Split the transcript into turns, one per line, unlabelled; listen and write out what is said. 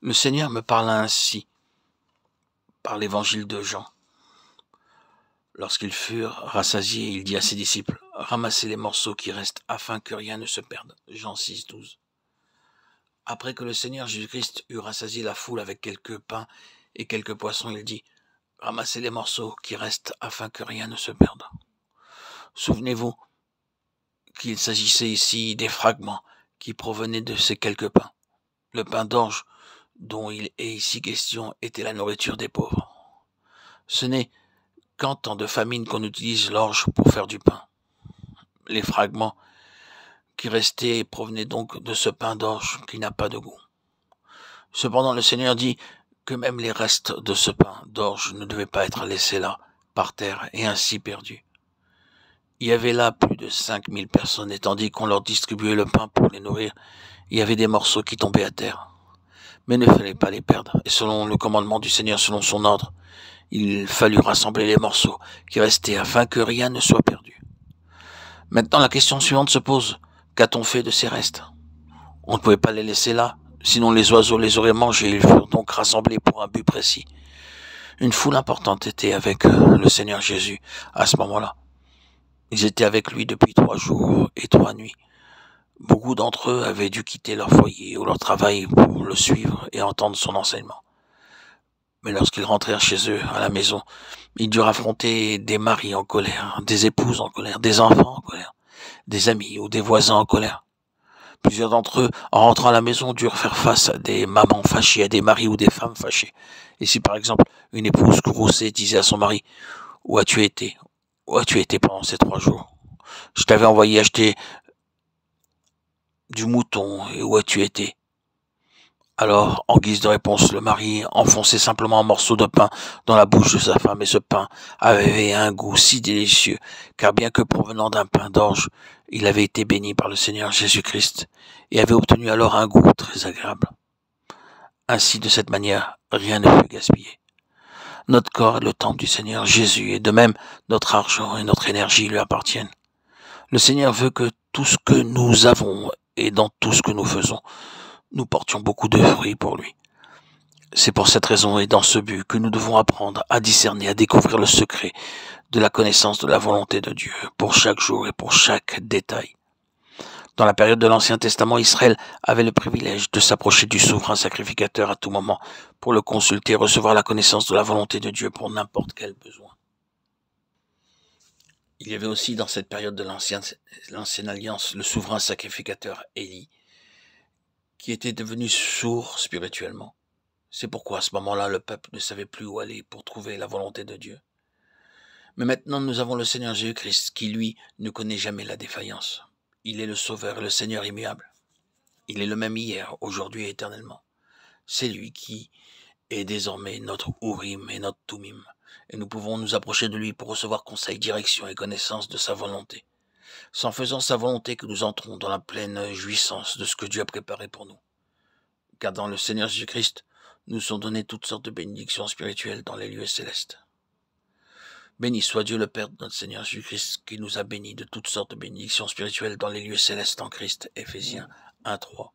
Le Seigneur me parla ainsi, par l'évangile de Jean. Lorsqu'ils furent rassasiés, il dit à ses disciples, « Ramassez les morceaux qui restent afin que rien ne se perde. » Jean 6, 12. Après que le Seigneur Jésus-Christ eut rassasié la foule avec quelques pains et quelques poissons, il dit, « Ramassez les morceaux qui restent afin que rien ne se perde. » Souvenez-vous qu'il s'agissait ici des fragments qui provenaient de ces quelques pains. Le pain d'orge dont il est ici question était la nourriture des pauvres. Ce n'est qu'en temps de famine qu'on utilise l'orge pour faire du pain. Les fragments qui restaient provenaient donc de ce pain d'orge qui n'a pas de goût. Cependant, le Seigneur dit que même les restes de ce pain d'orge ne devaient pas être laissés là, par terre, et ainsi perdus. Il y avait là plus de 5000 personnes, et tandis qu'on leur distribuait le pain pour les nourrir, il y avait des morceaux qui tombaient à terre. Mais il ne fallait pas les perdre, et selon le commandement du Seigneur, selon son ordre, il fallut rassembler les morceaux qui restaient afin que rien ne soit perdu. Maintenant, la question suivante se pose. Qu'a-t-on fait de ces restes? On ne pouvait pas les laisser là, sinon les oiseaux les auraient mangés. Ils furent donc rassemblés pour un but précis. Une foule importante était avec le Seigneur Jésus à ce moment-là. Ils étaient avec lui depuis 3 jours et 3 nuits. Beaucoup d'entre eux avaient dû quitter leur foyer ou leur travail pour le suivre et entendre son enseignement. Mais lorsqu'ils rentrèrent chez eux, à la maison, ils durent affronter des maris en colère, des épouses en colère, des enfants en colère, des amis ou des voisins en colère. Plusieurs d'entre eux, en rentrant à la maison, durent faire face à des mamans fâchées, à des maris ou des femmes fâchées. Et si par exemple, une épouse courroucée disait à son mari, « Où as-tu été? Où as-tu été pendant ces 3 jours? Je t'avais envoyé acheter du mouton, et où as-tu été? » Alors, en guise de réponse, le mari enfonçait simplement un morceau de pain dans la bouche de sa femme, et ce pain avait un goût si délicieux, car bien que provenant d'un pain d'orge, il avait été béni par le Seigneur Jésus-Christ, et avait obtenu alors un goût très agréable. Ainsi, de cette manière, rien ne fut gaspillé. Notre corps est le temple du Seigneur Jésus, et de même, notre argent et notre énergie lui appartiennent. Le Seigneur veut que tout ce que nous avons, et dans tout ce que nous faisons, nous portions beaucoup de fruits pour lui. C'est pour cette raison et dans ce but que nous devons apprendre à discerner, à découvrir le secret de la connaissance de la volonté de Dieu pour chaque jour et pour chaque détail. Dans la période de l'Ancien Testament, Israël avait le privilège de s'approcher du souverain sacrificateur à tout moment pour le consulter et recevoir la connaissance de la volonté de Dieu pour n'importe quel besoin. Il y avait aussi dans cette période de l'Ancienne Alliance le souverain sacrificateur Élie, qui était devenu sourd spirituellement. C'est pourquoi à ce moment-là, le peuple ne savait plus où aller pour trouver la volonté de Dieu. Mais maintenant, nous avons le Seigneur Jésus-Christ qui, lui, ne connaît jamais la défaillance. Il est le Sauveur et le Seigneur immuable. Il est le même hier, aujourd'hui et éternellement. C'est lui qui est désormais notre Urim et notre Tumim. Et nous pouvons nous approcher de lui pour recevoir conseil, direction et connaissance de sa volonté. C'est en faisant sa volonté que nous entrons dans la pleine jouissance de ce que Dieu a préparé pour nous. Car dans le Seigneur Jésus-Christ, nous sont données toutes sortes de bénédictions spirituelles dans les lieux célestes. Béni soit Dieu le Père de notre Seigneur Jésus-Christ, qui nous a bénis de toutes sortes de bénédictions spirituelles dans les lieux célestes en Christ. Éphésiens 1, 3.